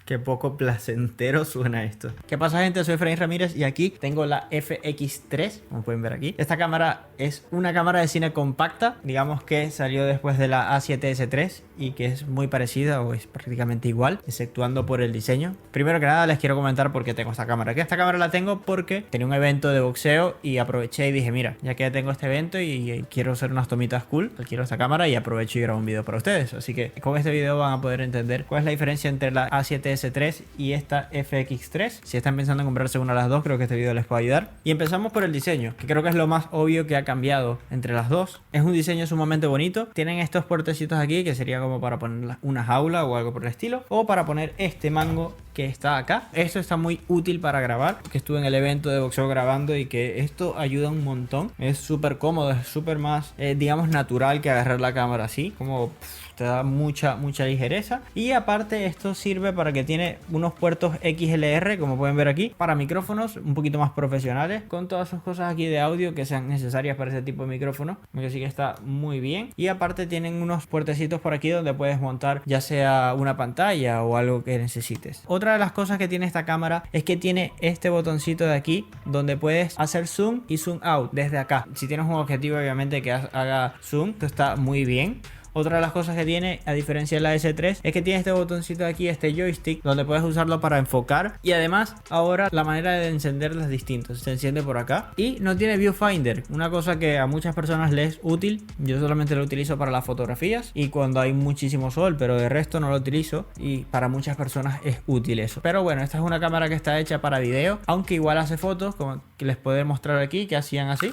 Qué poco placentero suena esto. ¿Qué pasa, gente? Soy Efraín Ramírez y aquí tengo la FX3, como pueden ver aquí. Esta cámara es una cámara de cine compacta, digamos que salió después de la A7S3 y que es muy parecida o es prácticamente igual, exceptuando por el diseño. Primero que nada les quiero comentar por qué tengo esta cámara. Que esta cámara la tengo porque tenía un evento de boxeo y aproveché y dije, mira, ya que tengo este evento y quiero hacer unas tomitas cool, quiero esta cámara y aprovecho y grabo un video para ustedes. Así que con este video van a poder entender cuál es la diferencia entre la A7S3 y esta FX3. Si están pensando en comprarse una de las dos, creo que este video les puede ayudar. Y empezamos por el diseño, que creo que es lo más obvio que ha cambiado entre las dos. Es un diseño sumamente bonito. Tienen estos puertecitos aquí, que sería como para poner una jaula o algo por el estilo, o para poner este mango que está acá. Esto está muy útil para grabar, que estuve en el evento de boxeo grabando y que esto ayuda un montón. Es súper cómodo, es súper más, digamos, natural que agarrar la cámara así, como te da mucha ligereza. Y aparte esto sirve para que tiene unos puertos XLR, como pueden ver aquí, para micrófonos un poquito más profesionales, con todas sus cosas aquí de audio que sean necesarias para ese tipo de micrófono, así que está muy bien. Y aparte tienen unos puertecitos por aquí donde puedes montar ya sea una pantalla o algo que necesites. Otra de las cosas que tiene esta cámara es que tiene este botoncito de aquí donde puedes hacer zoom y zoom out desde acá. Si tienes un objetivo obviamente que haga zoom, esto está muy bien. Otra de las cosas que tiene, a diferencia de la S3, es que tiene este botoncito de aquí, este joystick, donde puedes usarlo para enfocar. Y además, ahora la manera de encenderlo es distinta. Se enciende por acá. Y no tiene viewfinder, una cosa que a muchas personas les es útil. Yo solamente lo utilizo para las fotografías y cuando hay muchísimo sol, pero de resto no lo utilizo. Y para muchas personas es útil eso. Pero bueno, esta es una cámara que está hecha para video, aunque igual hace fotos, como que les puedo mostrar aquí, que hacían así.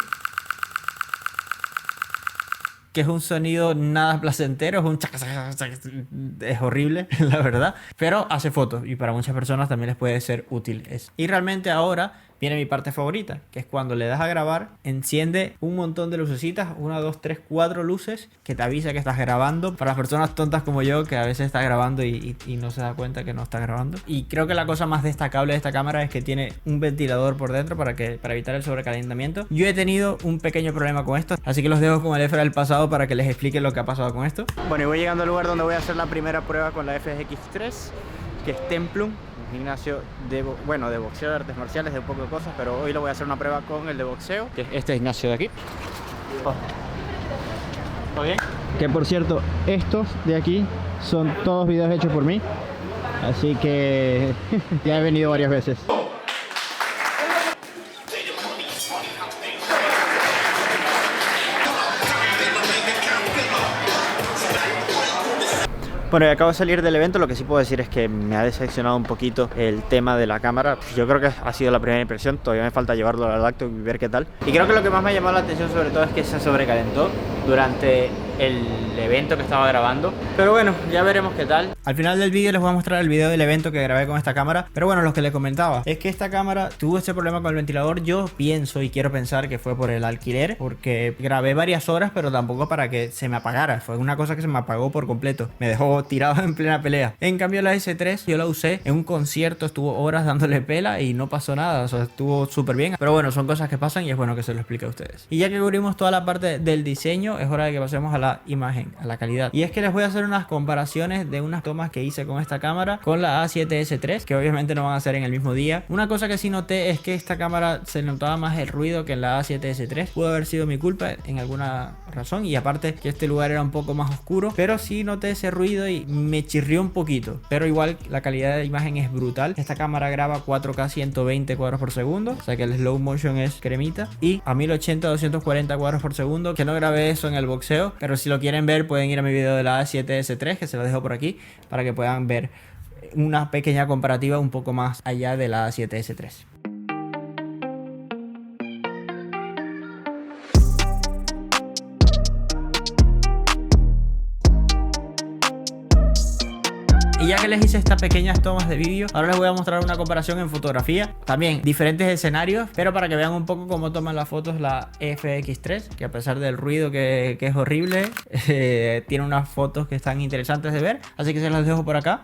Que es un sonido nada placentero, es un es horrible, la verdad, pero hace fotos y para muchas personas también les puede ser útil eso. Y realmente ahora viene mi parte favorita, que es cuando le das a grabar, enciende un montón de lucecitas, 1, 2, 3, 4 luces, que te avisa que estás grabando. Para las personas tontas como yo, que a veces está grabando y no se da cuenta que no está grabando. Y creo que la cosa más destacable de esta cámara es que tiene un ventilador por dentro para evitar el sobrecalentamiento. Yo he tenido un pequeño problema con esto, así que los dejo con el Efra del pasado para que les explique lo que ha pasado con esto. Bueno, y voy llegando al lugar donde voy a hacer la primera prueba con la FX3, que es Templum. Gimnasio de boxeo, de artes marciales, de un poco de cosas, pero hoy lo voy a hacer una prueba con el de boxeo, que es este gimnasio de aquí. ¿Todo bien? Que por cierto, estos de aquí son todos videos hechos por mí, así que ya he venido varias veces. Bueno, y acabo de salir del evento. Lo que sí puedo decir es que me ha decepcionado un poquito el tema de la cámara. Yo creo que ha sido la primera impresión. Todavía me falta llevarlo al acto y ver qué tal. Y creo que lo que más me ha llamado la atención sobre todo es que se sobrecalentó durante el evento que estaba grabando. Pero bueno, ya veremos qué tal. Al final del vídeo les voy a mostrar el video del evento que grabé con esta cámara. Pero bueno, lo que les comentaba es que esta cámara tuvo este problema con el ventilador. Yo pienso y quiero pensar que fue por el alquiler, porque grabé varias horas, pero tampoco para que se me apagara. Fue una cosa que se me apagó por completo. Me dejó tirado en plena pelea. En cambio la S3 yo la usé en un concierto, estuvo horas dándole pela y no pasó nada, o sea, estuvo súper bien. Pero bueno, son cosas que pasan y es bueno que se lo explique a ustedes. Y ya que cubrimos toda la parte del diseño, es hora de que pasemos a la imagen, a la calidad. Y es que les voy a hacer unas comparaciones de unas tomas que hice con esta cámara con la A7S3, que obviamente no van a ser en el mismo día. Una cosa que sí noté es que esta cámara se notaba más el ruido que en la A7S3. Pudo haber sido mi culpa en alguna razón, y aparte que este lugar era un poco más oscuro, pero sí noté ese ruido y me chirrió un poquito. Pero igual la calidad de imagen es brutal. Esta cámara graba 4K 120 cuadros por segundo, o sea que el slow motion es cremita, y a 1080 240 cuadros por segundo, que no grabé eso en el boxeo, pero si lo quieren ver pueden ir a mi video de la A7S3, que se lo dejo por aquí para que puedan ver una pequeña comparativa un poco más allá de la A7S3. Y ya que les hice estas pequeñas tomas de vídeo, ahora les voy a mostrar una comparación en fotografía. También diferentes escenarios, pero para que vean un poco cómo toman las fotos la FX3, que a pesar del ruido que es horrible, tiene unas fotos que están interesantes de ver. Así que se las dejo por acá.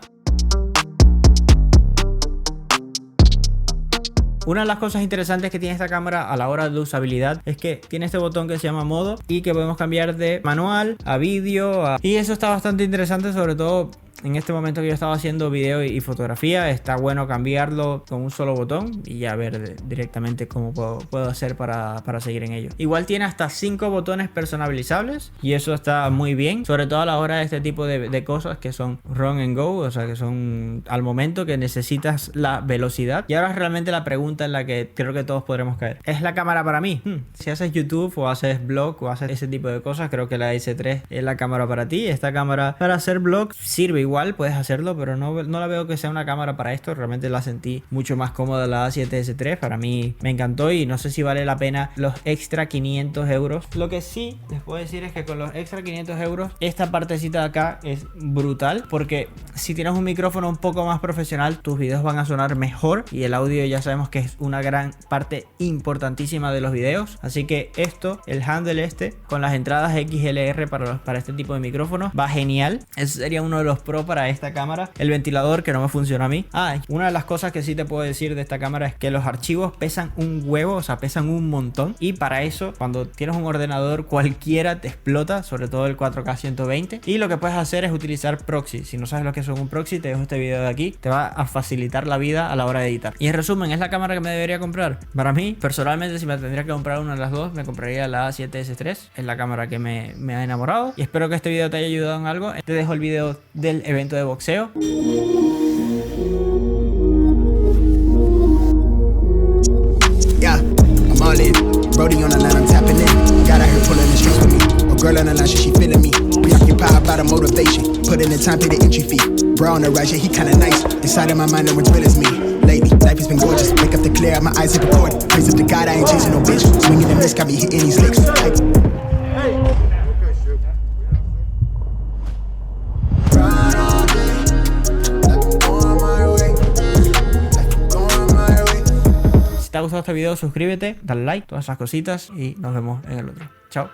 Una de las cosas interesantes que tiene esta cámara a la hora de usabilidad es que tiene este botón que se llama modo y que podemos cambiar de manual a vídeo y eso está bastante interesante, sobre todo en este momento que yo estaba haciendo video y fotografía, está bueno cambiarlo con un solo botón y ya ver directamente cómo puedo hacer para seguir en ello. Igual tiene hasta 5 botones personalizables y eso está muy bien, sobre todo a la hora de este tipo de cosas que son run and go, o sea que son al momento que necesitas la velocidad. Y ahora realmente la pregunta en la que creo que todos podremos caer: ¿es la cámara para mí? Si haces YouTube o haces blog o haces ese tipo de cosas, creo que la S3 es la cámara para ti. Esta cámara para hacer blog sirve igual, puedes hacerlo, pero no la veo que sea una cámara para esto. Realmente la sentí mucho más cómoda la A7S3, para mí me encantó y no sé si vale la pena los extra 500 euros. Lo que sí les puedo decir es que con los extra 500 euros esta partecita de acá es brutal, porque si tienes un micrófono un poco más profesional, tus videos van a sonar mejor y el audio ya sabemos que es una gran parte importantísima de los videos. Así que esto, el handle este con las entradas XLR para este tipo de micrófonos, va genial. Ese sería uno de los pros para esta cámara. El ventilador, que no me funciona a mí. Una de las cosas que sí te puedo decir de esta cámara es que los archivos pesan un huevo, o sea, pesan un montón, y para eso cuando tienes un ordenador cualquiera te explota, sobre todo el 4K 120. Y lo que puedes hacer es utilizar proxy. Si no sabes lo que es un proxy, te dejo este video de aquí, te va a facilitar la vida a la hora de editar. Y en resumen, ¿es la cámara que me debería comprar? Para mí, personalmente, si me tendría que comprar una de las dos, me compraría la A7S3. Es la cámara que me ha enamorado y espero que este video te haya ayudado en algo. Te dejo el video del evento de boxeo. Yeah, I'm all in. Brody on the line, I'm tapping in. Got out here pulling the strings with me. A girl on the line, she feeling me. Preoccupied by the motivation. Put in the time, pay the entry fee. Bro on the right, yeah, he kinda nice. Inside of my mind, no one's real as me. Lately, life has been gorgeous. Wake up to clear out my eyes and record. Praise up to God, I ain't chasing no bitch. Swinging the miss, got me hitting these licks. Si te ha gustado este video, suscríbete, dale like, todas esas cositas y nos vemos en el otro. Chao.